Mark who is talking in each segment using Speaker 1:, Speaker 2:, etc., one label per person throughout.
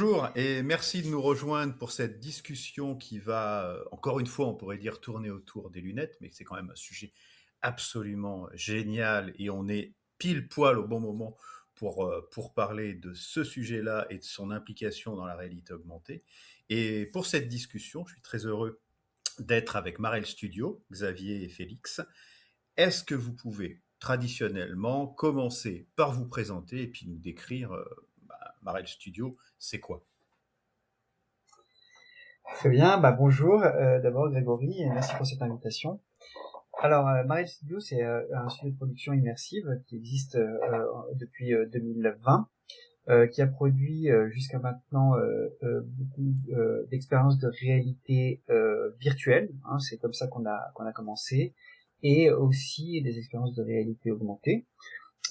Speaker 1: Bonjour et merci de nous rejoindre pour cette discussion qui va, encore une fois, on pourrait dire tourner autour des lunettes, mais c'est quand même un sujet absolument génial et on est pile poil au bon moment pour parler de ce sujet-là et de son implication dans la réalité augmentée. Et pour cette discussion, je suis très heureux d'être avec Marel Studio, Xavier et Félix. Est-ce que vous pouvez traditionnellement commencer par vous présenter et puis nous décrire Marel Studio, c'est quoi?
Speaker 2: Très bien, bonjour d'abord Grégory et merci pour cette invitation. Alors Marel Studio, c'est un studio de production immersive qui existe depuis 2020, qui a produit jusqu'à maintenant beaucoup d'expériences de réalité virtuelle, hein, c'est comme ça qu'on a commencé, et aussi des expériences de réalité augmentée.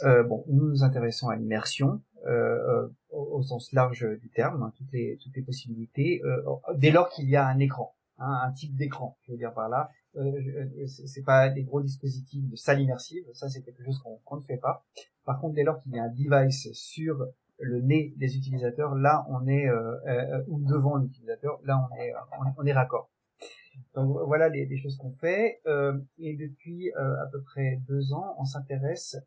Speaker 2: Nous nous intéressons à l'immersion au sens large du terme, hein, toutes les possibilités, dès lors qu'il y a un écran, hein, un type d'écran. Je veux dire par là, c'est pas des gros dispositifs de salle immersive, ça c'est quelque chose qu'on ne fait pas. Par contre, dès lors qu'il y a un device sur le nez des utilisateurs, là on est ou devant l'utilisateur, là on est raccord. Donc voilà les choses qu'on fait. Et depuis à peu près 2 ans, on s'intéresse.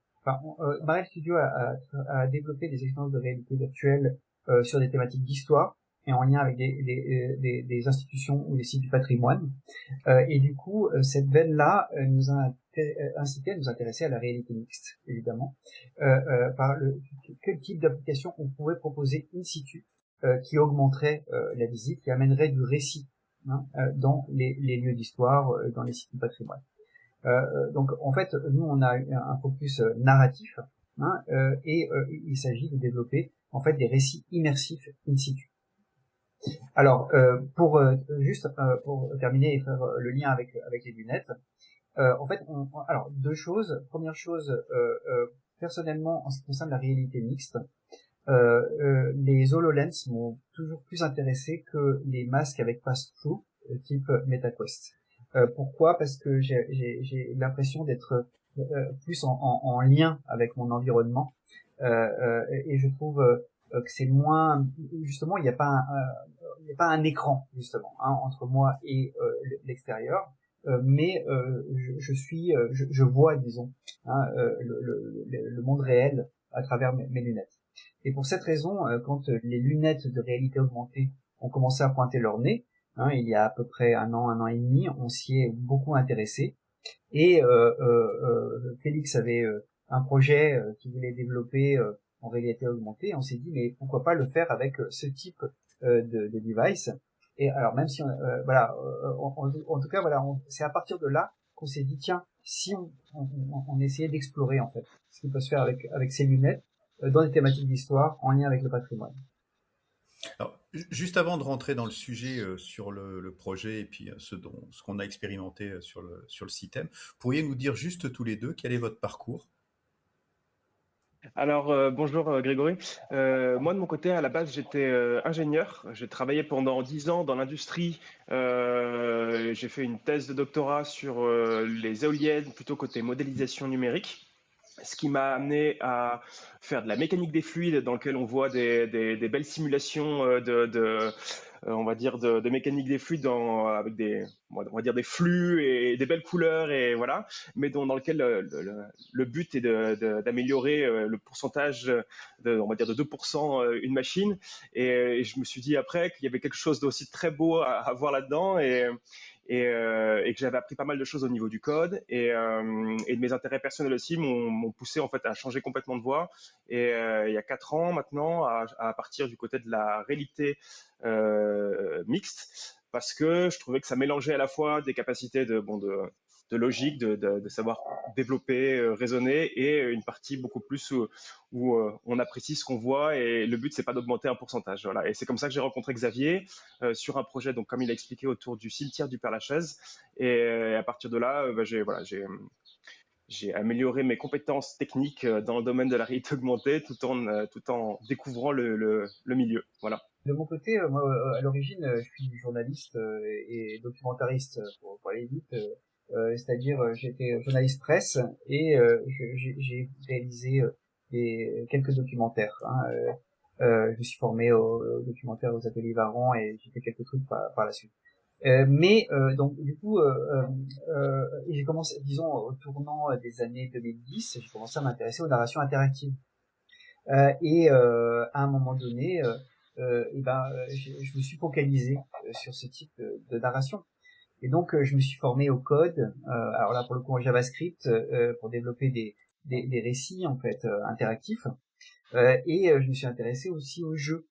Speaker 2: Marel Studio a développé des expériences de réalité virtuelle sur des thématiques d'histoire et en lien avec des institutions ou des sites du patrimoine. Et du coup, cette veine-là nous a incité à nous intéresser à la réalité mixte, évidemment, par quel type d'application on pourrait proposer in situ qui augmenterait la visite, qui amènerait du récit, hein, dans les lieux d'histoire, dans les sites du patrimoine. Donc en fait, nous on a un focus narratif, hein, et il s'agit de développer en fait des récits immersifs in situ. Alors pour terminer et faire le lien avec les lunettes, en fait, alors deux choses. Première chose, personnellement, en ce qui concerne la réalité mixte, les HoloLens m'ont toujours plus intéressé que les masques avec pass-through type MetaQuest. Pourquoi? Parce que j'ai l'impression d'être plus en lien avec mon environnement, et je trouve que c'est moins, justement, il n'y a pas un écran justement, hein, entre moi et l'extérieur. Mais je vois, disons, hein, le monde réel à travers mes lunettes. Et pour cette raison, quand les lunettes de réalité augmentée ont commencé à pointer leur nez, hein, il y a à peu près un an et demi, on s'y est beaucoup intéressé. Et Félix avait un projet qu'il voulait développer en réalité augmentée. On s'est dit, mais pourquoi pas le faire avec ce type de device. Et alors même si voilà, en tout cas voilà, c'est à partir de là qu'on s'est dit, tiens, si on essayait d'explorer en fait ce qui peut se faire avec ces lunettes dans des thématiques d'histoire en lien avec le patrimoine.
Speaker 1: Alors, juste avant de rentrer dans le sujet sur le projet et puis ce qu'on a expérimenté sur le système, pourriez nous dire juste tous les deux quel est votre parcours?
Speaker 3: Alors, bonjour Grégory. Moi, de mon côté, à la base, j'étais ingénieur. J'ai travaillé pendant 10 ans dans l'industrie. J'ai fait une thèse de doctorat sur les éoliennes, plutôt côté modélisation numérique. Ce qui m'a amené à faire de la mécanique des fluides, dans lequel on voit des belles simulations on va dire de mécanique des fluides avec on va dire des flux et des belles couleurs et voilà, mais dans lequel le but est d'améliorer le pourcentage on va dire de 2% une machine. Et je me suis dit après qu'il y avait quelque chose d'aussi très beau à voir là-dedans et que j'avais appris pas mal de choses au niveau du code et de mes intérêts personnels aussi m'ont poussé en fait à changer complètement de voie. Et il y a 4 ans maintenant, à partir du côté de la réalité mixte, parce que je trouvais que ça mélangeait à la fois des capacités de logique, de savoir développer, raisonner, et une partie beaucoup plus où on apprécie ce qu'on voit, et le but c'est pas d'augmenter un pourcentage. Voilà. Et c'est comme ça que j'ai rencontré Xavier sur un projet, donc comme il a expliqué, autour du cimetière du Père-Lachaise. Et à partir de là, j'ai amélioré mes compétences techniques dans le domaine de la réalité augmentée tout en découvrant le milieu. Voilà.
Speaker 2: De mon côté, moi, à l'origine, je suis journaliste et documentariste pour aller vite. C'est-à-dire, j'étais journaliste presse et j'ai réalisé quelques documentaires, hein, Je me suis formé au documentaire aux ateliers Varan et j'ai fait quelques trucs par la suite. Donc du coup, j'ai commencé, disons, au tournant des années 2010, j'ai commencé à m'intéresser aux narrations interactives. À un moment donné, je me suis focalisé sur ce type de narration. Et donc, je me suis formé au code, alors là pour le coup en JavaScript, pour développer des récits en fait interactifs. Je me suis intéressé aussi aux jeux.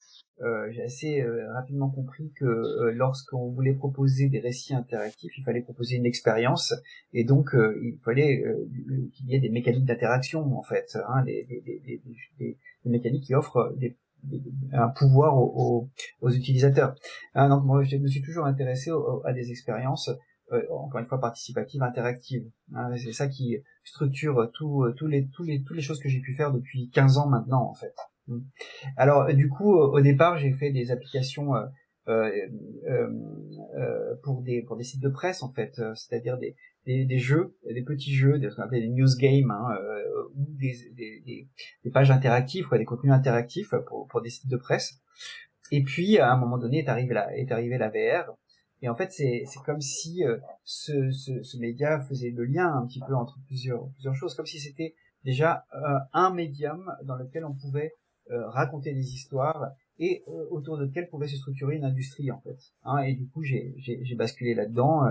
Speaker 2: J'ai assez rapidement compris que lorsqu'on voulait proposer des récits interactifs, il fallait proposer une expérience, et donc il fallait qu'il y ait des mécaniques d'interaction en fait, hein, des mécaniques qui offrent un pouvoir aux utilisateurs. Hein, donc moi je me suis toujours intéressé à des expériences, encore une fois participatives, interactives. Hein, c'est ça qui structure toutes les choses que j'ai pu faire depuis 15 ans maintenant en fait. Alors du coup au départ j'ai fait des applications euh, euh, pour des sites de presse en fait, c'est-à-dire des jeux, des petits jeux, ce qu'on appelle des news games, hein, ou des pages interactives, quoi, des contenus interactifs pour des sites de presse. Et puis à un moment donné est arrivée la VR. Et en fait, c'est comme si ce média faisait le lien un petit peu entre plusieurs choses, comme si c'était déjà un médium dans lequel on pouvait raconter des histoires et autour de lequel pouvait se structurer une industrie en fait. Hein, et du coup, j'ai basculé là-dedans.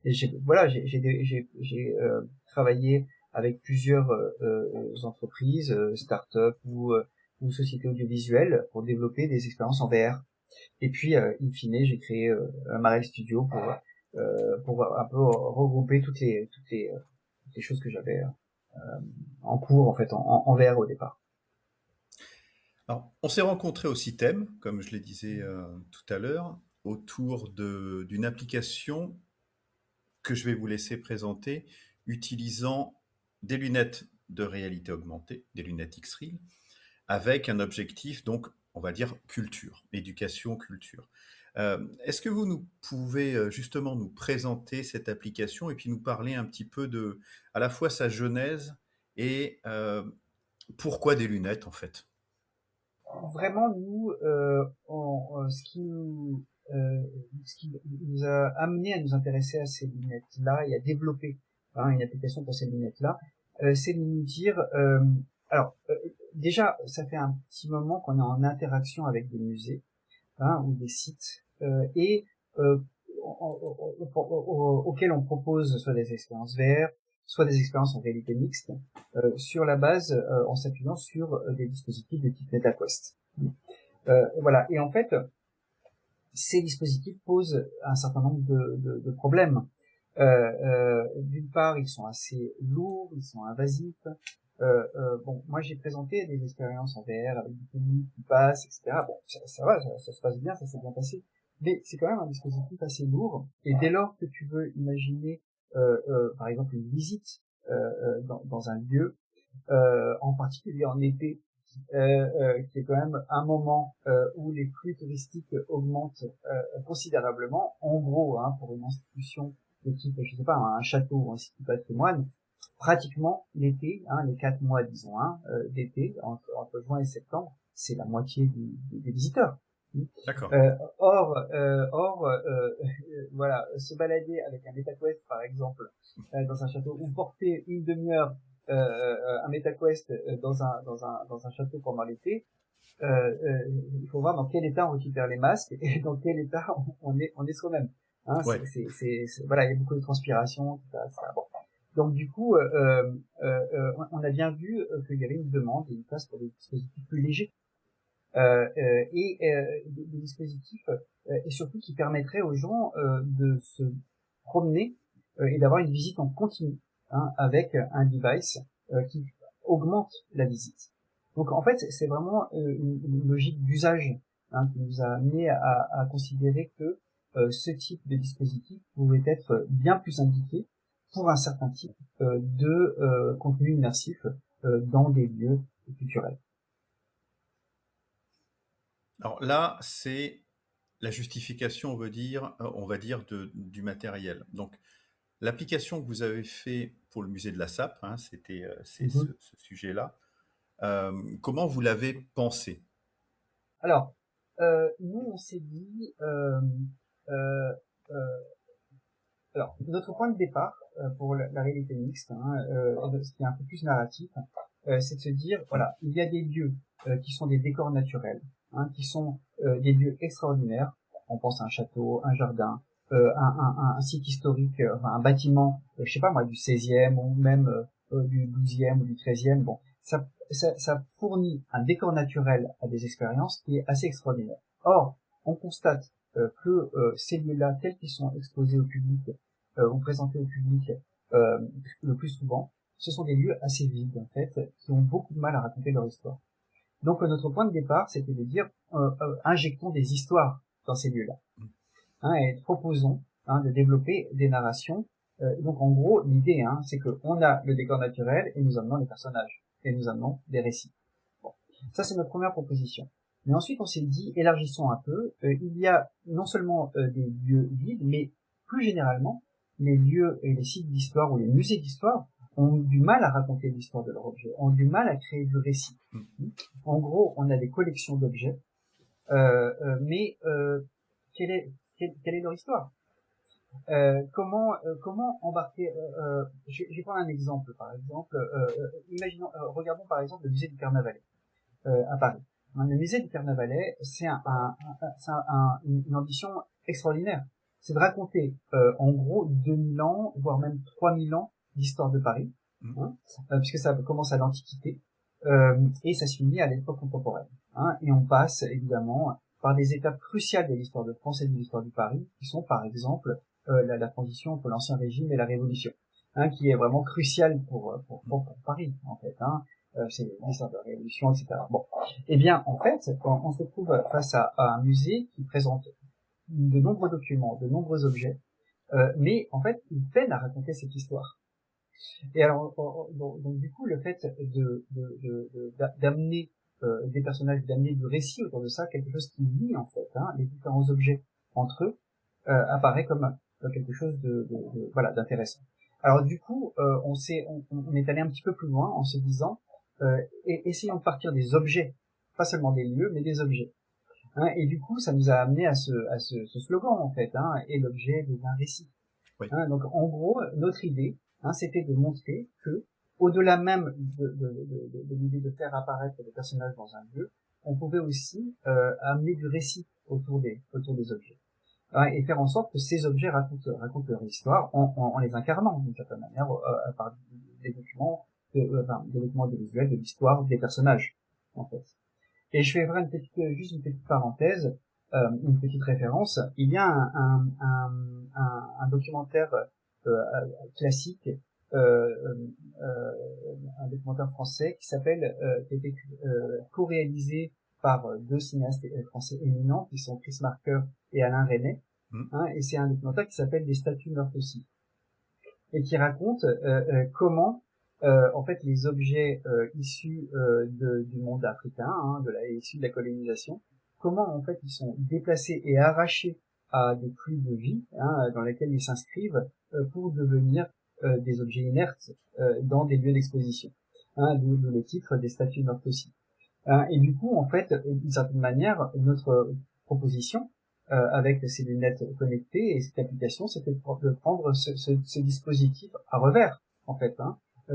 Speaker 2: Et j'ai travaillé avec plusieurs entreprises, start-up ou sociétés audiovisuelles pour développer des expériences en VR. Et puis, in fine, j'ai créé un Marel Studio pour un peu regrouper toutes les choses que j'avais en cours, en fait, en VR au départ.
Speaker 1: Alors, on s'est rencontrés au CITEM, comme je le disais tout à l'heure, autour d'une application que je vais vous laisser présenter, utilisant des lunettes de réalité augmentée, des lunettes X-Ray, avec un objectif, donc, on va dire, culture, éducation, culture. Est-ce que vous nous pouvez justement nous présenter cette application et puis nous parler un petit peu de, à la fois sa genèse et pourquoi des lunettes en fait?
Speaker 2: Vraiment, nous, ce qui nous a amené à nous intéresser à ces lunettes-là et à développer une application pour ces lunettes-là, c'est de nous dire, alors déjà, ça fait un petit moment qu'on est en interaction avec des musées ou des sites euh, auxquels on propose soit des expériences VR, soit des expériences en réalité mixte, sur la base, en s'appuyant sur des dispositifs de type MetaQuest. Voilà. Et en fait, ces dispositifs posent un certain nombre de problèmes. D'une part, ils sont assez lourds, ils sont invasifs. Bon, moi j'ai présenté des expériences en VR avec du public qui passe, etc. Bon, ça va, ça se passe bien, ça s'est bien passé. Mais c'est quand même un dispositif assez lourd. Et dès lors que tu veux imaginer, par exemple, une visite dans un lieu, en particulier en été, qui est quand même un moment où les flux touristiques augmentent considérablement. En gros, pour une institution de type, je sais pas, un château ou un site du patrimoine, pratiquement l'été, les 4 mois, disons, d'été, entre juin et septembre, c'est la moitié des visiteurs.
Speaker 1: D'accord.
Speaker 2: Voilà, se balader avec un MetaQuest, par exemple, dans un château, ou porter une demi-heure un MetaQuest dans un château pendant l'été, il faut voir dans quel état on récupère les masques et dans quel état on est soi-même.
Speaker 1: Ouais.
Speaker 2: Voilà, il y a beaucoup de transpiration, etc. Bon. Donc du coup, on a bien vu qu'il y avait une demande et une place pour des dispositifs plus légers. Des dispositifs et surtout qui permettraient aux gens de se promener et d'avoir une visite en continu avec un device qui augmente la visite. Donc en fait c'est vraiment une logique d'usage qui nous a amené à considérer que ce type de dispositif pouvait être bien plus indiqué pour un certain type de contenu immersif dans des lieux culturels.
Speaker 1: Alors là, c'est la justification, on va dire du matériel. Donc, l'application que vous avez fait pour le musée de la SAP, c'est
Speaker 2: Mm-hmm.
Speaker 1: ce sujet-là. Comment vous l'avez pensé?
Speaker 2: Alors, nous, on s'est dit, euh, euh, alors, notre point de départ pour la réalité mixte, hein, ce qui est un peu plus narratif, c'est de se dire, voilà, il y a des lieux qui sont des décors naturels, hein, qui sont des lieux extraordinaires. On pense à un château, un jardin, un site historique, enfin, un bâtiment, je sais pas moi, du 16e ou même du 12e ou du 13e. Bon, ça fournit un décor naturel à des expériences qui est assez extraordinaire. Or, on constate que ces lieux-là, tels qu'ils sont exposés au public ou présentés au public euh, le plus souvent, ce sont des lieux assez vides en fait, qui ont beaucoup de mal à raconter leur histoire. Donc notre point de départ, c'était de dire injectons des histoires dans ces lieux-là, hein, et proposons de développer des narrations. Donc en gros, l'idée, c'est qu'on a le décor naturel et nous amenons les personnages et nous amenons des récits. Bon. Ça c'est notre première proposition. Mais ensuite on s'est dit élargissons un peu. Il y a non seulement des lieux vides, mais plus généralement les lieux et les sites d'histoire ou les musées d'histoire ont du mal à raconter l'histoire de leur objet, ont du mal à créer du récit. En gros, on a des collections d'objets, mais quelle est leur histoire? Comment embarquer je vais prendre un exemple, par exemple, imaginons, regardons par exemple le musée du Carnavalet à Paris. Le musée du Carnavalet, c'est une ambition extraordinaire. C'est de raconter en gros 2000 ans, voire même 3000 ans d'histoire de Paris, hein, puisque ça commence à l'Antiquité et ça se finit à l'époque contemporaine. Hein, et on passe évidemment par des étapes cruciales de l'histoire de France et de l'histoire du Paris, qui sont par exemple la transition entre l'Ancien Régime et la Révolution, hein, qui est vraiment cruciale pour Paris en fait. Hein. C'est l'histoire de la Révolution, etc. Bon, eh bien en fait, on se retrouve face à un musée qui présente de nombreux documents, de nombreux objets, mais en fait, il peine à raconter cette histoire. Et alors, donc du coup, le fait d'amener des personnages, d'amener du récit autour de ça, quelque chose qui lie en fait les différents objets entre eux, apparaît comme quelque chose voilà d'intéressant. Alors du coup, on est allé un petit peu plus loin en se disant, essayons de partir des objets, pas seulement des lieux, mais des objets. Hein, et du coup, ça nous a amené à ce slogan en fait, et l'objet devient récit.
Speaker 1: Oui.
Speaker 2: Hein, donc en gros, notre idée, c'était de montrer que, au-delà même de l'idée de faire apparaître des personnages dans un lieu, on pouvait aussi amener du récit autour des objets, hein, et faire en sorte que ces objets racontent leur histoire en les incarnant d'une certaine manière par des documents, des documents audiovisuels de l'histoire des personnages, en fait. Et je vais faire juste une petite parenthèse, une petite référence. Il y a un documentaire classique, un documentaire français qui qui a été co-réalisé par deux cinéastes français éminents, qui sont Chris Marker et Alain Resnais, hein, et c'est un documentaire qui s'appelle Des statues meurent aussi, et qui raconte comment en fait les objets issus du monde africain, issus de la colonisation, comment en fait ils sont déplacés et arrachés à des flux de vie, dans lesquels ils s'inscrivent pour devenir des objets inertes dans des lieux d'exposition, d'où le titre Des statues meurent aussi. Et du coup, en fait, d'une certaine manière, notre proposition avec ces lunettes connectées et cette application, c'était de prendre ce dispositif à revers, en fait,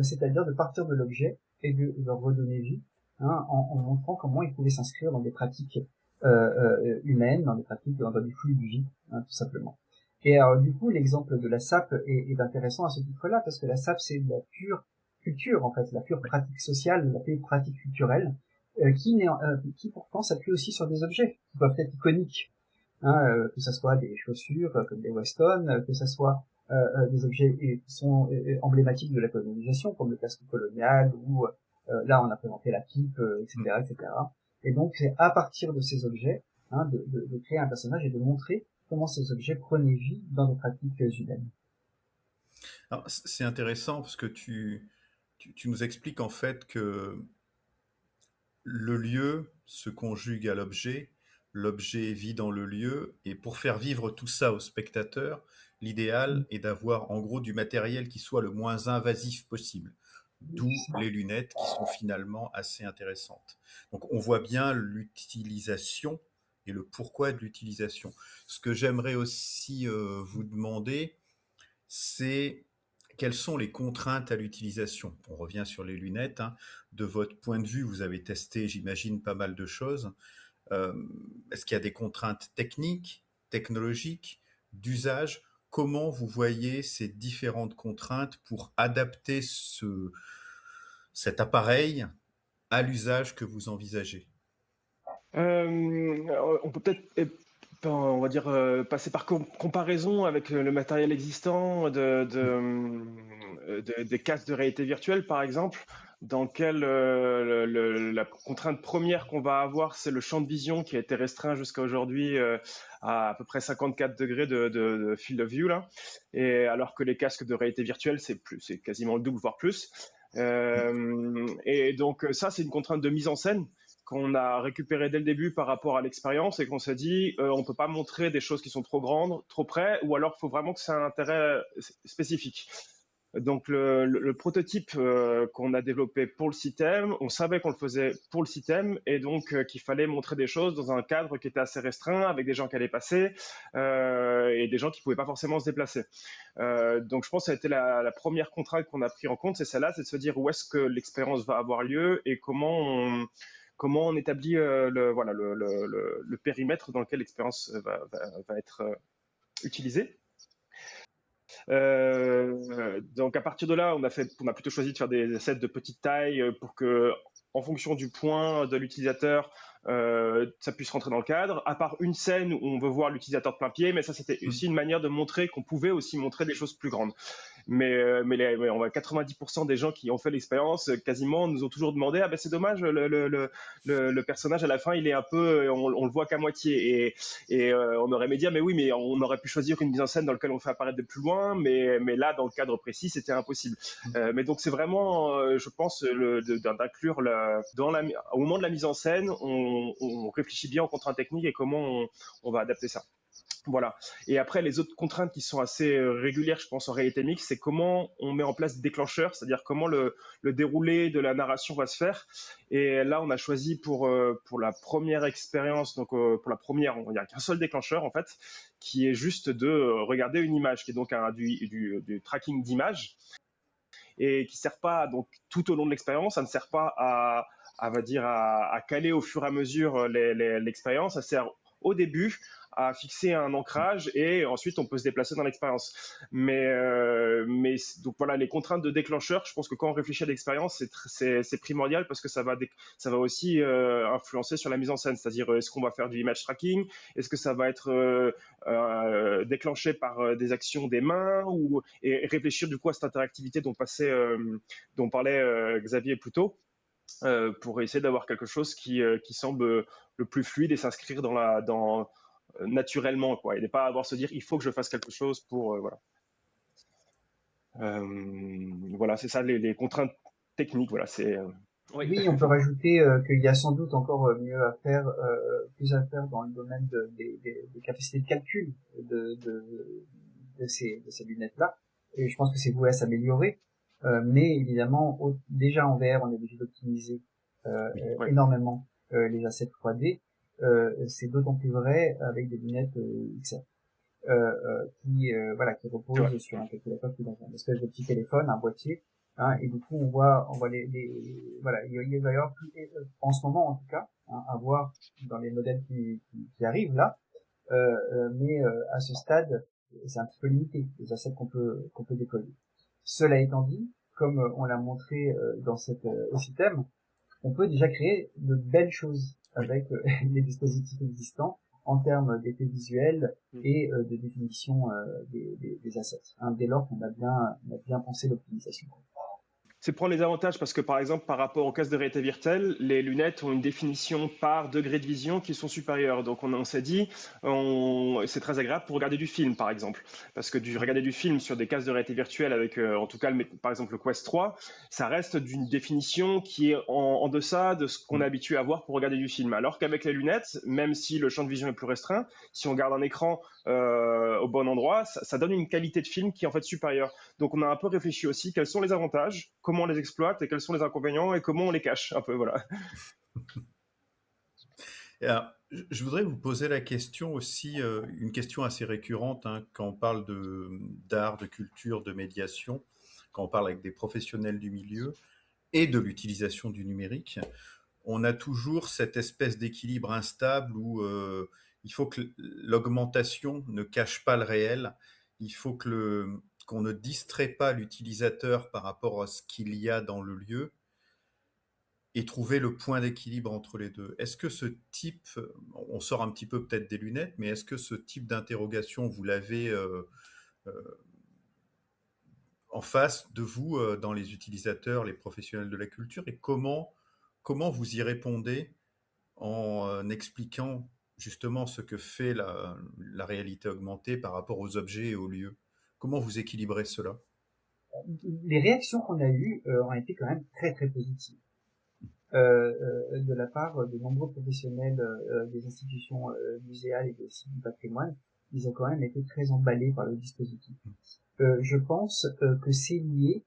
Speaker 2: c'est-à-dire de partir de l'objet et de leur redonner vie, en montrant comment ils pouvaient s'inscrire dans des pratiques humaines, dans des pratiques, dans des flux de vie, tout simplement. Et alors, du coup, l'exemple de la SAP est intéressant à ce titre-là, parce que la SAP, c'est de la pure culture, en fait, la pure pratique sociale, la pure pratique culturelle, qui pourtant s'appuie aussi sur des objets qui peuvent être iconiques, que ça soit des chaussures comme des Weston, que ça soit des objets qui sont emblématiques de la colonisation, comme le casque colonial, ou là on a présenté la pipe, etc., etc. Et donc c'est à partir de ces objets de créer un personnage et de montrer comment ces objets prenaient vie dans des pratiques humaines.
Speaker 1: Alors, c'est intéressant parce que tu nous expliques en fait que le lieu se conjugue à l'objet, l'objet vit dans le lieu, et pour faire vivre tout ça au spectateur, l'idéal est d'avoir en gros du matériel qui soit le moins invasif possible. d'où les lunettes qui sont finalement assez intéressantes. Donc on voit bien l'utilisation et le pourquoi de l'utilisation. Ce que j'aimerais aussi vous demander, c'est quelles sont les contraintes à l'utilisation. On revient sur les lunettes, hein. De votre point de vue, vous avez testé, j'imagine, pas mal de choses. Euh, Est-ce qu'il y a des contraintes techniques, technologiques, d'usage? Comment vous voyez ces différentes contraintes pour adapter cet appareil à l'usage que vous envisagez?
Speaker 3: On peut peut-être, on va dire, passer par comparaison avec le matériel existant des casques de réalité virtuelle, par exemple, dans lequel la contrainte première qu'on va avoir, c'est le champ de vision qui a été restreint jusqu'à aujourd'hui à peu près 54 degrés de field of view, là. Et alors que les casques de réalité virtuelle, c'est quasiment le double, voire plus. Et donc ça, c'est une contrainte de mise en scène qu'on a récupéré dès le début par rapport à l'expérience et qu'on s'est dit on peut pas montrer des choses qui sont trop grandes, trop près, ou alors il faut vraiment que c'est un intérêt spécifique. Donc le prototype qu'on a développé pour le système, on savait qu'on le faisait pour le système et donc qu'il fallait montrer des choses dans un cadre qui était assez restreint avec des gens qui allaient passer et des gens qui pouvaient pas forcément se déplacer. Donc je pense que ça a été la première contrainte qu'on a pris en compte, c'est celle-là, c'est de se dire où est-ce que l'expérience va avoir lieu et comment on établit voilà, le périmètre dans lequel l'expérience va être utilisée. Donc à partir de là, on a plutôt choisi de faire des sets de petite taille pour que, en fonction du point de l'utilisateur, ça puisse rentrer dans le cadre. À part une scène où on veut voir l'utilisateur de plein pied, mais ça c'était aussi une manière de montrer qu'on pouvait aussi montrer des choses plus grandes. Mais on va 90% des gens qui ont fait l'expérience quasiment nous ont toujours demandé c'est dommage le personnage à la fin il est un peu on le voit qu'à moitié et on aurait aimé dire mais oui mais on aurait pu choisir une mise en scène dans laquelle on fait apparaître de plus loin mais là dans le cadre précis c'était impossible. Mais donc c'est vraiment je pense d'inclure au moment de la mise en scène on réfléchit bien aux contraintes techniques et comment on va adapter ça. Voilà. Et après, les autres contraintes qui sont assez régulières, je pense, en réalité mixte, c'est comment on met en place des déclencheurs, c'est-à-dire comment le déroulé de la narration va se faire. Et là, on a choisi pour la première expérience, donc pour la première, il n'y a qu'un seul déclencheur, en fait, qui est juste de regarder une image, qui est donc du tracking d'image, et qui ne sert pas, donc, tout au long de l'expérience, ça ne sert pas à caler au fur et à mesure l'expérience, ça sert au début à fixer un ancrage et ensuite on peut se déplacer dans l'expérience. Mais donc voilà, les contraintes de déclencheur, je pense que quand on réfléchit à l'expérience, c'est primordial parce que ça va aussi influencer sur la mise en scène, c'est-à-dire est-ce qu'on va faire du image tracking, est-ce que ça va être déclenché par des actions des mains et réfléchir du coup à cette interactivité dont parlait Xavier plus tôt. Pour essayer d'avoir quelque chose qui semble le plus fluide et s'inscrire naturellement, quoi. Et ne pas avoir à se dire il faut que je fasse quelque chose pour voilà. Voilà, c'est ça les contraintes techniques. Voilà,
Speaker 2: Oui, on peut rajouter qu'il y a sans doute encore plus à faire dans le domaine des capacités de calcul de ces lunettes-là. Et je pense que c'est voué à s'améliorer. Mais évidemment, déjà en VR, on est obligé d'optimiser énormément les assets 3D. C'est d'autant plus vrai avec des lunettes XR qui reposent sur un calculateur qui est dans une espèce de petit téléphone, un boîtier. Hein, et du coup, on voit voilà, il va y avoir en ce moment en tout cas, à voir dans les modèles qui arrivent là. Mais à ce stade, c'est un petit peu limité les assets qu'on peut déployer. Cela étant dit, comme on l'a montré dans cet système, on peut déjà créer de belles choses avec les dispositifs existants en termes d'effets visuels et de définition des assets, hein, dès lors qu'on a bien pensé l'optimisation.
Speaker 3: C'est prendre les avantages parce que, par exemple, par rapport aux casques de réalité virtuelle, les lunettes ont une définition par degré de vision qui sont supérieures. Donc, on s'est dit, c'est très agréable pour regarder du film, par exemple. Parce que regarder du film sur des casques de réalité virtuelle avec, en tout cas, par exemple, le Quest 3, ça reste d'une définition qui est en deçà de ce qu'on est habitué à voir pour regarder du film. Alors qu'avec les lunettes, même si le champ de vision est plus restreint, si on garde un écran au bon endroit, ça donne une qualité de film qui est en fait supérieure. Donc on a un peu réfléchi aussi quels sont les avantages, comment on les exploite et quels sont les inconvénients et comment on les cache un peu, voilà.
Speaker 1: Et alors, je voudrais vous poser la question aussi, une question assez récurrente, hein, quand on parle d'art, de culture, de médiation, quand on parle avec des professionnels du milieu et de l'utilisation du numérique. On a toujours cette espèce d'équilibre instable où il faut que l'augmentation ne cache pas le réel, il faut qu'on ne distrait pas l'utilisateur par rapport à ce qu'il y a dans le lieu et trouver le point d'équilibre entre les deux. Est-ce que ce type, on sort un petit peu peut-être des lunettes, mais est-ce que ce type d'interrogation, vous l'avez euh, en face de vous dans les utilisateurs, les professionnels de la culture, et comment vous y répondez en expliquant justement ce que fait la réalité augmentée par rapport aux objets et aux lieux? Comment vous équilibrez cela?
Speaker 2: Les réactions qu'on a eues ont été quand même très très positives. De la part de nombreux professionnels des institutions muséales et des sites du patrimoine, ils ont quand même été très emballés par le dispositif. Je pense que c'est lié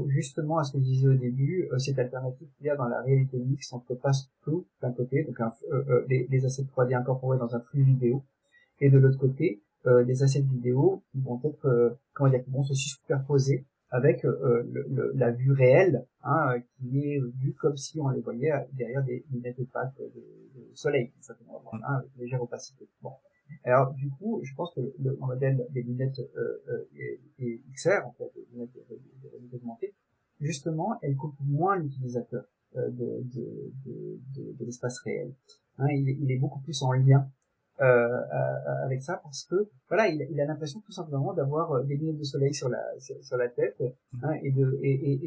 Speaker 2: justement à ce que je disais au début, cette alternative qu'il y a dans la réalité mixte entre passe-through d'un côté, donc des assets 3D incorporés dans un flux vidéo, et de l'autre côté, des assets vidéo qui vont être, qui vont se superposer avec la vue réelle, hein, qui est vue comme si on les voyait derrière des lunettes de opaques de soleil, certainement, hein, avec légère opacité. Bon. Alors du coup, je pense que le modèle des lunettes et XR, en fait, des lunettes de réalité augmentée, justement, elles coupent moins l'utilisateur de l'espace réel. Hein, il est beaucoup plus en lien avec ça parce que voilà, il a l'impression tout simplement d'avoir des lunettes de soleil sur la tête, hein, et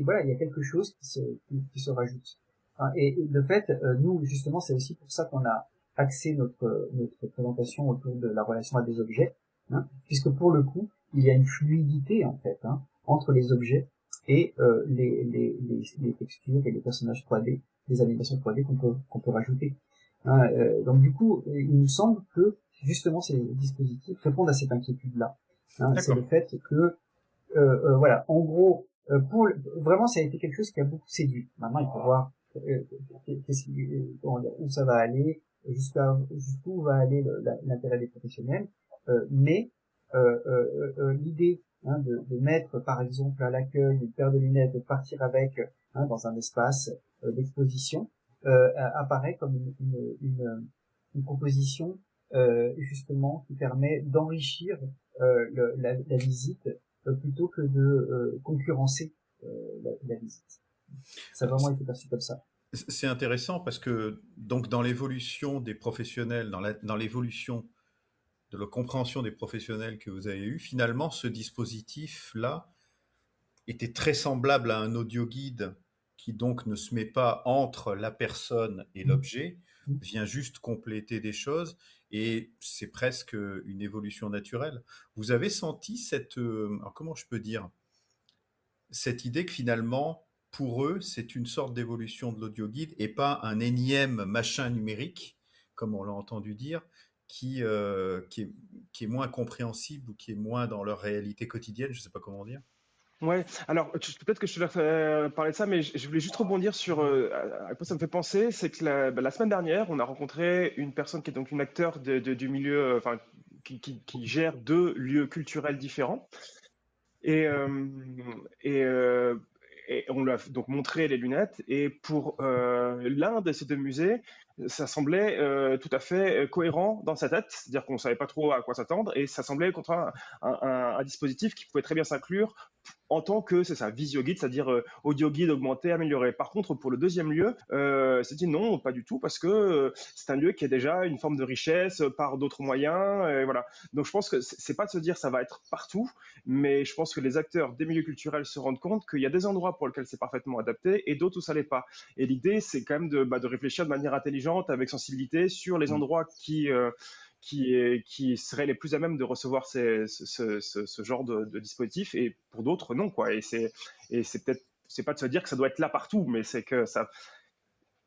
Speaker 2: voilà, il y a quelque chose qui se rajoute. Hein, et de fait, nous justement, c'est aussi pour ça qu'on a axé notre présentation autour de la relation à des objets, hein, puisque pour le coup, il y a une fluidité en fait, hein, entre les objets et les textures et les personnages 3D, les animations 3D qu'on peut rajouter. Hein, donc du coup, il nous semble que justement ces dispositifs répondent à cette inquiétude-là. Hein, c'est le fait que, voilà, en gros, vraiment, ça a été quelque chose qui a beaucoup séduit. Maintenant, il faut voir où ça va aller, jusqu'où va aller l'intérêt des professionnels. Mais l'idée, hein, de mettre, par exemple, à l'accueil une paire de lunettes, de partir avec, hein, dans un espace d'exposition, apparaît comme une proposition justement qui permet d'enrichir la visite plutôt que de concurrencer la visite. Ça a vraiment été perçu comme ça.
Speaker 1: C'est intéressant parce que donc dans l'évolution des professionnels, dans l'évolution de la compréhension des professionnels que vous avez eu, finalement ce dispositif-là était très semblable à un audio guide qui donc ne se met pas entre la personne et l'objet, vient juste compléter des choses, et c'est presque une évolution naturelle. Vous avez senti alors comment je peux dire, cette idée que finalement, pour eux, c'est une sorte d'évolution de l'audio guide et pas un énième machin numérique, comme on l'a entendu dire, qui est moins compréhensible ou qui est moins dans leur réalité quotidienne, je ne sais pas comment dire.
Speaker 3: Ouais, alors peut-être que je te laisse parler de ça, mais je voulais juste rebondir sur à quoi ça me fait penser, c'est que la semaine dernière, on a rencontré une personne qui est donc une acteur du milieu, enfin, qui gère deux lieux culturels différents. Et, euh, et, euh, et on lui a donc montré les lunettes. Et pour l'un de ces deux musées, ça semblait tout à fait cohérent dans sa tête, c'est-à-dire qu'on ne savait pas trop à quoi s'attendre, et ça semblait contre un dispositif qui pouvait très bien s'inclure en tant que, c'est ça, visio guide, c'est-à-dire audio guide augmenté, amélioré. Par contre, pour le deuxième lieu, c'est dit non, pas du tout, parce que c'est un lieu qui a déjà une forme de richesse par d'autres moyens, et voilà. Donc je pense que c'est pas de se dire ça va être partout, mais je pense que les acteurs des milieux culturels se rendent compte qu'il y a des endroits pour lesquels c'est parfaitement adapté et d'autres où ça l'est pas. Et l'idée, c'est quand même de réfléchir de manière intelligente, avec sensibilité, sur les endroits qui seraient les plus à même de recevoir ce genre de dispositif, et pour d'autres non, quoi. Et c'est peut-être, c'est pas de se dire que ça doit être là partout, mais c'est que ça,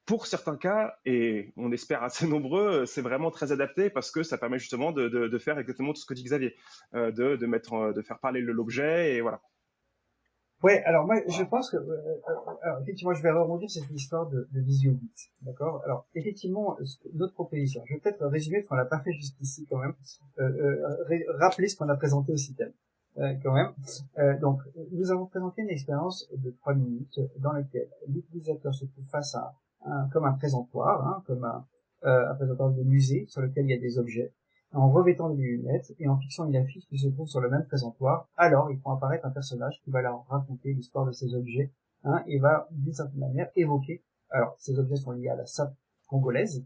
Speaker 3: pour certains cas, et on espère assez nombreux, c'est vraiment très adapté parce que ça permet justement de faire exactement tout ce que dit Xavier, de faire parler l'objet, et voilà.
Speaker 2: Ouais, alors moi je pense que alors, effectivement je vais rebondir sur cette histoire de VisioBit, d'accord. Alors effectivement notre proposition, je vais peut-être résumer parce qu'on l'a pas fait jusqu'ici quand même, rappeler ce qu'on a présenté au système quand même. Donc nous avons présenté une expérience de 3 minutes dans laquelle l'utilisateur se trouve face à comme un présentoir, comme un présentoir de musée sur lequel il y a des objets. En revêtant des lunettes et en fixant une affiche qui se trouve sur le même présentoir, alors ils font apparaître un personnage qui va leur raconter l'histoire de ces objets, et va d'une certaine manière évoquer. Alors ces objets sont liés à la sape congolaise,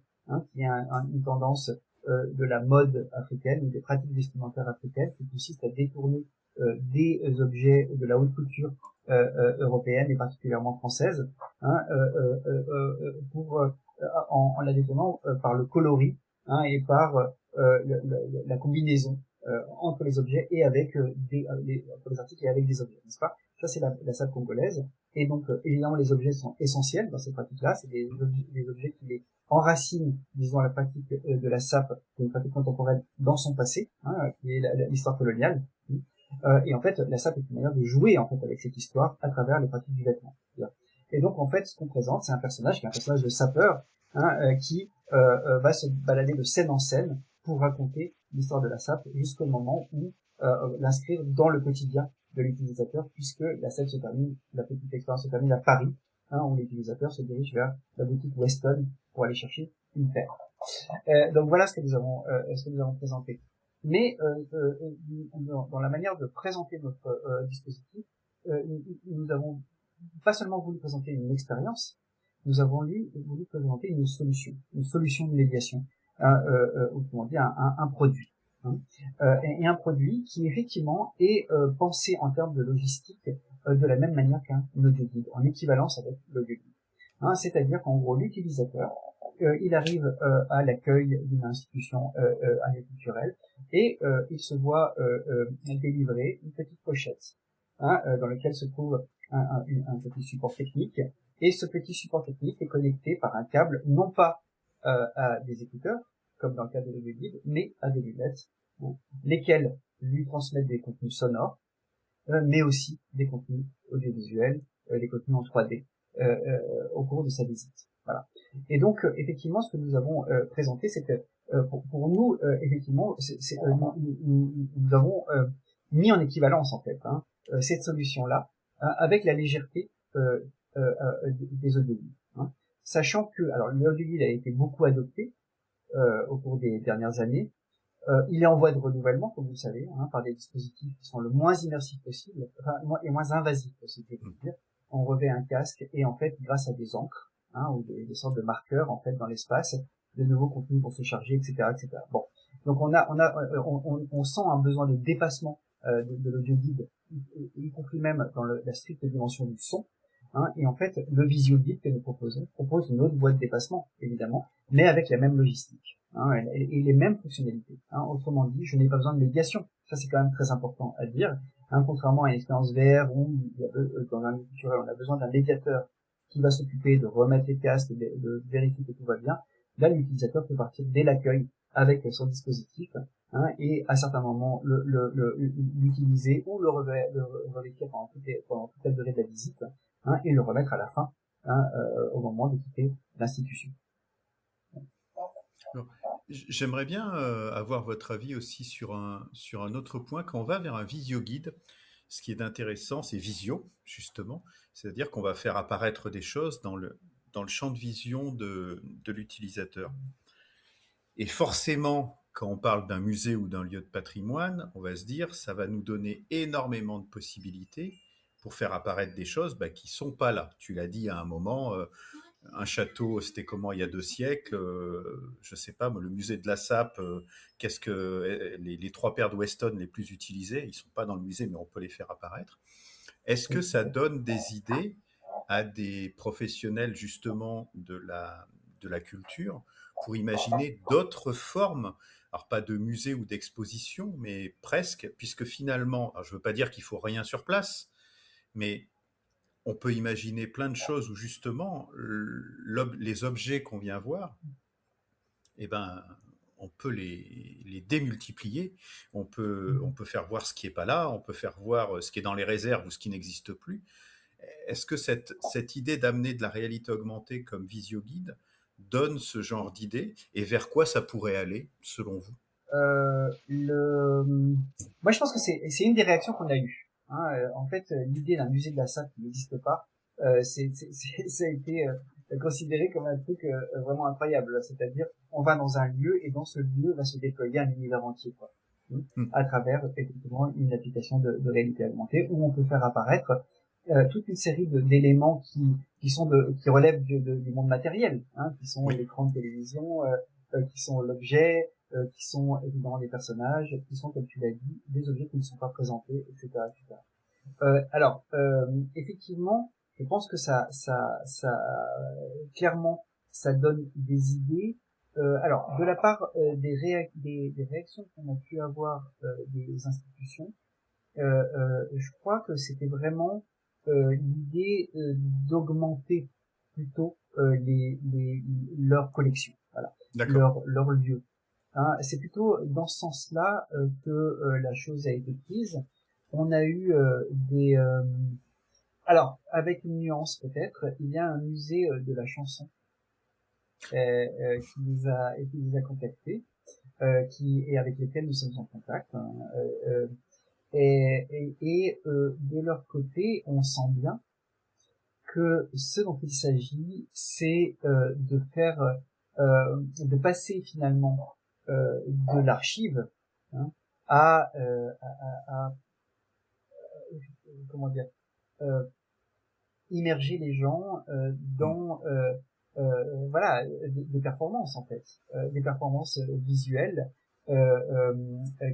Speaker 2: qui est une tendance de la mode africaine ou des pratiques vestimentaires africaines qui consiste à détourner des objets de la haute couture européenne et particulièrement française, pour en la détournant par le coloris, et par la combinaison entre les objets et avec entre les articles et avec des objets, n'est-ce pas? Ça c'est la sape congolaise. Et donc évidemment les objets sont essentiels dans cette pratique-là. C'est des objets qui les enracinent, disons, la pratique de la sape, qui est une pratique contemporaine dans son passé, qui est l'histoire coloniale. Et en fait, la sape est une manière de jouer en fait avec cette histoire à travers les pratiques du vêtement. Et donc en fait, ce qu'on présente, c'est un personnage qui est un personnage de sapeur, qui va se balader de scène en scène pour raconter l'histoire de la sape jusqu'au moment où l'inscrire dans le quotidien de l'utilisateur, puisque la scène se termine, la petite expérience se termine à Paris, où l'utilisateur se dirige vers la boutique Weston pour aller chercher une paire. Donc voilà ce que nous avons présenté. Mais dans la manière de présenter notre dispositif, nous avons pas seulement voulu présenter une expérience, nous avons voulu présenter une solution de médiation, autrement dit un produit, et un produit qui effectivement est pensé en termes de logistique de la même manière qu'un audioguide, en équivalence avec l'audioguide. C'est-à-dire qu'en gros l'utilisateur il arrive à l'accueil d'une institution agriculturelle et il se voit délivrer une petite pochette, dans laquelle se trouve un petit support technique, et ce petit support technique est connecté par un câble non pas à des écouteurs comme dans le cas de l'audioguide, mais à des lunettes, lesquelles lui transmettent des contenus sonores, mais aussi des contenus audiovisuels, des contenus en 3D au cours de sa visite. Voilà. Et donc effectivement, ce que nous avons présenté, c'est que pour nous, effectivement, nous avons mis en équivalence en fait cette solution-là avec la légèreté des audioguides, sachant que alors l'audioguide a été beaucoup adopté au cours des dernières années. Il est en voie de renouvellement, comme vous le savez, par des dispositifs qui sont le moins immersifs possible, et moins invasifs possible, je veux dire. On revêt un casque et en fait, grâce à des encres, ou des sortes de marqueurs en fait dans l'espace, de nouveaux contenus pour se charger, etc., etc. Bon, donc on sent un besoin de dépassement de l'audioguide, y compris même dans la stricte dimension du son. Et en fait, le VisioGuide que nous proposons propose une autre voie de dépassement, évidemment, mais avec la même logistique, et les mêmes fonctionnalités. Autrement dit, je n'ai pas besoin de médiation. Ça, c'est quand même très important à dire. Contrairement à une expérience VR où dans un milieu culturel, on a besoin d'un médiateur qui va s'occuper de remettre les casques, de vérifier que tout va bien. Là, l'utilisateur peut partir dès l'accueil avec son dispositif, et à certains moments l'utiliser ou le revêtir pendant toute la durée de la visite, et le remettre à la fin, au moment de quitter l'institution.
Speaker 1: J'aimerais bien avoir votre avis aussi sur un autre point. Quand on va vers un visio-guide, ce qui est intéressant, c'est visio, justement. C'est-à-dire qu'on va faire apparaître des choses dans le champ de vision de l'utilisateur. Et forcément, quand on parle d'un musée ou d'un lieu de patrimoine, on va se dire ça va nous donner énormément de possibilités pour faire apparaître des choses qui ne sont pas là. Tu l'as dit à un moment, un château, c'était comment il y a 2 siècles, je ne sais pas, le musée de la Sape, qu'est-ce que les 3 paires de Weston les plus utilisées, ils ne sont pas dans le musée, mais on peut les faire apparaître. Est-ce que ça donne des idées à des professionnels justement de la culture pour imaginer d'autres formes, alors pas de musée ou d'exposition, mais presque, puisque finalement, je ne veux pas dire qu'il faut rien sur place, mais on peut imaginer plein de choses où justement les objets qu'on vient voir, on peut les démultiplier, on peut faire voir ce qui est pas là, on peut faire voir ce qui est dans les réserves ou ce qui n'existe plus. Est-ce que cette idée d'amener de la réalité augmentée comme visio-guide donne ce genre d'idée et vers quoi ça pourrait aller, selon vous?
Speaker 2: Moi, je pense que c'est une des réactions qu'on a eues. Hein. En fait, l'idée d'un musée de la SAT qui n'existe pas, ça a été considéré comme un truc vraiment incroyable. C'est-à-dire, on va dans un lieu et dans ce lieu va se déployer un univers entier, quoi. À travers effectivement une application de réalité augmentée où on peut faire apparaître toute une série d'éléments qui relèvent du monde matériel, hein, qui sont l'écran de télévision, qui sont l'objet, qui sont évidemment des personnages, qui sont, comme tu l'as dit, des objets qui ne sont pas présentés, etc., etc. Alors, effectivement, je pense que clairement, ça donne des idées. Alors, de la part des réactions qu'on a pu avoir des institutions, je crois que c'était vraiment l'idée d'augmenter plutôt leur collection, voilà, leur lieu. Hein, c'est plutôt dans ce sens-là que la chose a été prise. On a eu alors avec une nuance peut-être, il y a un musée de la chanson qui nous a contactés, et avec lesquels nous sommes en contact. Hein, de leur côté, on sent bien que ce dont il s'agit, c'est de passer finalement de l'archive, hein, à comment dire, immerger les gens dans voilà des performances en fait, des performances visuelles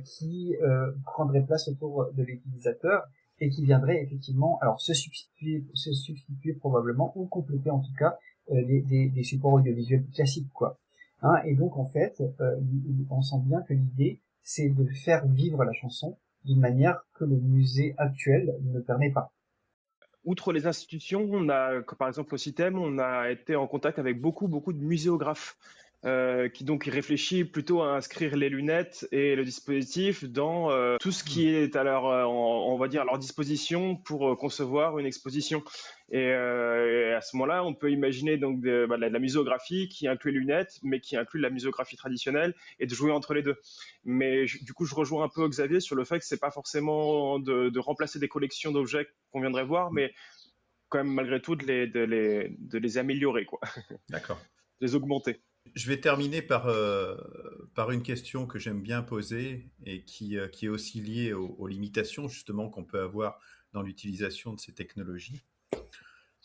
Speaker 2: qui prendraient place autour de l'utilisateur et qui viendraient effectivement alors se substituer probablement ou compléter en tout cas des supports audiovisuels classiques, quoi. Hein, et donc en fait on sent bien que l'idée c'est de faire vivre la chanson d'une manière que le musée actuel ne permet pas.
Speaker 3: Outre les institutions, par exemple au CITEM, on a été en contact avec beaucoup de muséographes qui donc réfléchit plutôt à inscrire les lunettes et le dispositif dans tout ce qui est à on va dire à leur disposition pour concevoir une exposition. Et à ce moment-là, on peut imaginer donc de la muséographie qui inclut les lunettes, mais qui inclut la muséographie traditionnelle et de jouer entre les deux. Mais du coup, je rejoins un peu Xavier sur le fait que c'est pas forcément de remplacer des collections d'objets qu'on viendrait voir, mais quand même malgré tout de les améliorer, quoi.
Speaker 1: D'accord.
Speaker 3: De les augmenter.
Speaker 1: Je vais terminer par une question que j'aime bien poser et qui est aussi liée aux limitations justement qu'on peut avoir dans l'utilisation de ces technologies.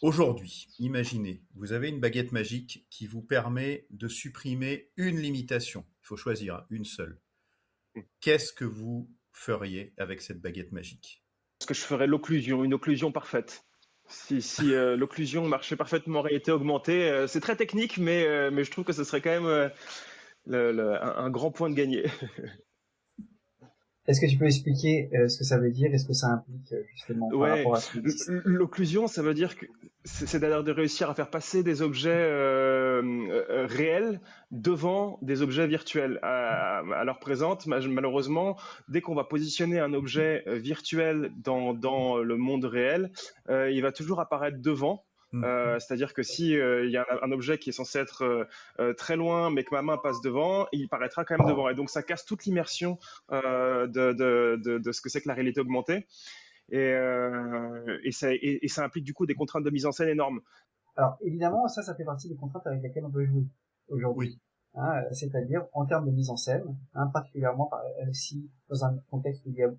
Speaker 1: Aujourd'hui, imaginez, vous avez une baguette magique qui vous permet de supprimer une limitation. Il faut choisir hein, une seule. Qu'est-ce que vous feriez avec cette baguette magique?
Speaker 3: Parce que je ferais une occlusion parfaite. Si l'occlusion marchait parfaitement en réalité augmentée, c'est très technique, mais je trouve que ce serait quand même un grand point de gagné.
Speaker 2: Est-ce que tu peux expliquer ce que ça veut dire et ce que ça implique justement par rapport à ce qui existe?
Speaker 3: L'occlusion, ça veut dire que c'est d'ailleurs de réussir à faire passer des objets réels devant des objets virtuels. À l'heure présente, malheureusement, dès qu'on va positionner un objet virtuel dans le monde réel, il va toujours apparaître devant. C'est-à-dire que si il y a un objet qui est censé être très loin, mais que ma main passe devant, il paraîtra quand même devant. Et donc ça casse toute l'immersion de ce que c'est que la réalité augmentée. Et ça implique du coup des contraintes de mise en scène énormes.
Speaker 2: Alors évidemment, ça fait partie des contraintes avec lesquelles on peut jouer aujourd'hui.
Speaker 1: Oui.
Speaker 2: Hein, c'est-à-dire en termes de mise en scène, hein, particulièrement si dans un contexte où il y a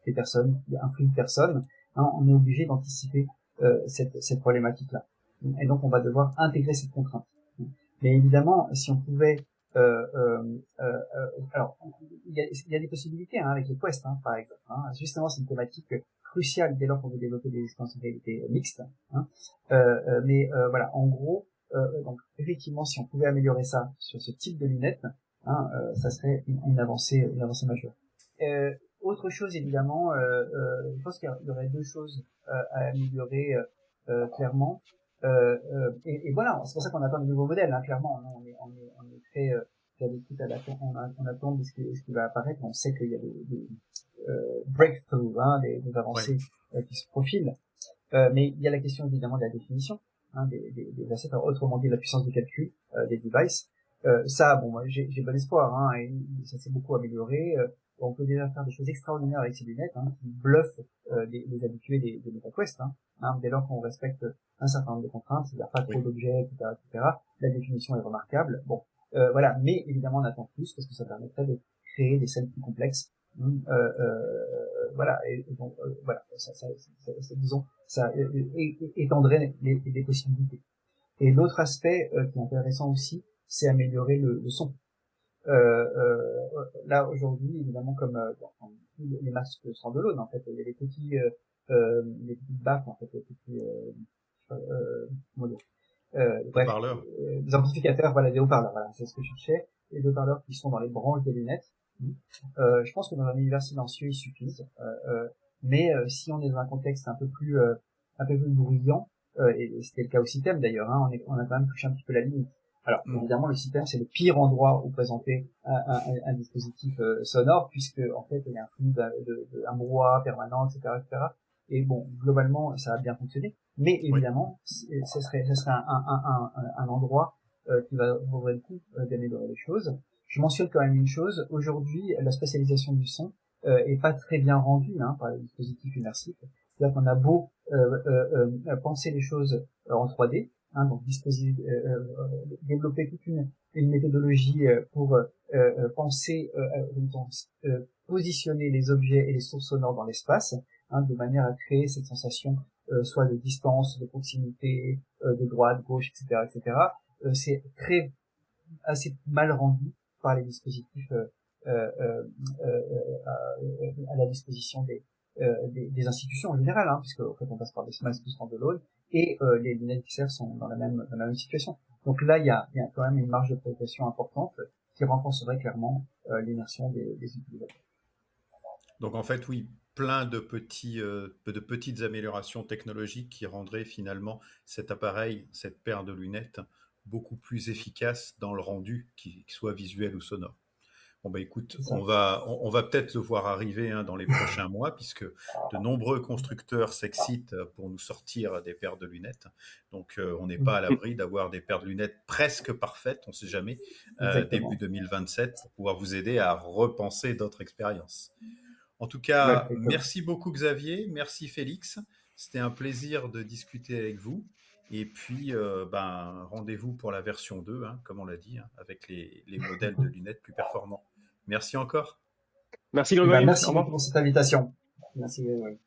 Speaker 2: des personnes, un flux de personnes, hein, on est obligé d'anticiper cette problématique-là. Et donc on va devoir intégrer cette contrainte. Mais évidemment, si on pouvait alors il y a des possibilités hein, avec les quests, hein, par exemple. Hein. Justement, c'est une thématique cruciale dès lors qu'on veut développer des expériences de réalité mixtes. Hein. Mais voilà, en gros, donc effectivement, si on pouvait améliorer ça sur ce type de lunettes, hein, ça serait une avancée majeure. Autre chose, évidemment, je pense qu'il y aurait deux choses à améliorer clairement. Et voilà, c'est pour ça qu'on attend de nouveaux modèles. Hein, clairement, on est très d'habitude on attend ce qui va apparaître. On sait qu'il y a des breakthroughs, hein, des avancées qui se profilent. Mais il y a la question évidemment de la définition, hein, des assets, autrement dit la puissance de calcul des devices. Ça, bon, moi, j'ai bon espoir, hein, et ça s'est beaucoup amélioré. On peut déjà faire des choses extraordinaires avec ces lunettes, hein, qui bluffent les habitués des MetaQuest, hein, dès lors qu'on respecte un certain nombre de contraintes, c'est-à-dire pas trop d'objets, etc. La définition est remarquable. Bon, voilà. Mais évidemment, on attend plus parce que ça permettrait de créer des scènes plus complexes. Voilà. Et donc, voilà. Disons, ça étendrait les possibilités. Et l'autre aspect qui est intéressant aussi, c'est améliorer le son. Là aujourd'hui, évidemment, comme les masques standalone, en fait, il y a les petites baffes, en fait, les petits bref, des amplificateurs, voilà, des haut-parleurs, voilà, c'est ce que je cherchais, les haut-parleurs qui sont dans les branches des lunettes. Je pense que dans un univers silencieux, ils suffisent. Mais si on est dans un contexte un peu plus bruyant, et c'était le cas au système d'ailleurs, hein, on a quand même touché un petit peu la limite. Alors évidemment, le système c'est le pire endroit où présenter un dispositif sonore, puisque en fait il y a un flux un brouhaha permanent, etc. Et bon, globalement ça a bien fonctionné, mais évidemment ce serait un endroit qui va vaudrait le coup d'améliorer les choses. Je mentionne quand même une chose, aujourd'hui la spatialisation du son est pas très bien rendue, hein, par les dispositifs immersifs. C'est-à-dire qu'on a beau penser les choses en 3D, hein, donc développer toute une méthodologie pour penser, positionner les objets et les sources sonores dans l'espace, hein, de manière à créer cette sensation soit de distance, de proximité, de droite, gauche, etc. C'est assez mal rendu par les dispositifs à la disposition des institutions en général, hein, puisque en fait on passe par des masques standalone et les lunettes XR sont dans la même situation. Donc là il y a quand même une marge de progression importante qui renforcerait clairement l'immersion des utilisateurs.
Speaker 1: Donc en fait oui, plein de petites améliorations technologiques qui rendraient finalement cet appareil, cette paire de lunettes, beaucoup plus efficace dans le rendu, qu'il soit visuel ou sonore. Bon bah écoute, on va peut-être le voir arriver dans les prochains mois, puisque de nombreux constructeurs s'excitent pour nous sortir des paires de lunettes. Donc on n'est pas à l'abri d'avoir des paires de lunettes presque parfaites, on ne sait jamais, début 2027, pour pouvoir vous aider à repenser d'autres expériences. En tout cas, merci beaucoup Xavier, merci Félix. C'était un plaisir de discuter avec vous. Et puis, rendez-vous pour la version 2, comme on l'a dit, avec les modèles de lunettes plus performants. Merci encore.
Speaker 3: Merci Grégory.
Speaker 2: Merci beaucoup pour cette invitation. Merci Grégory.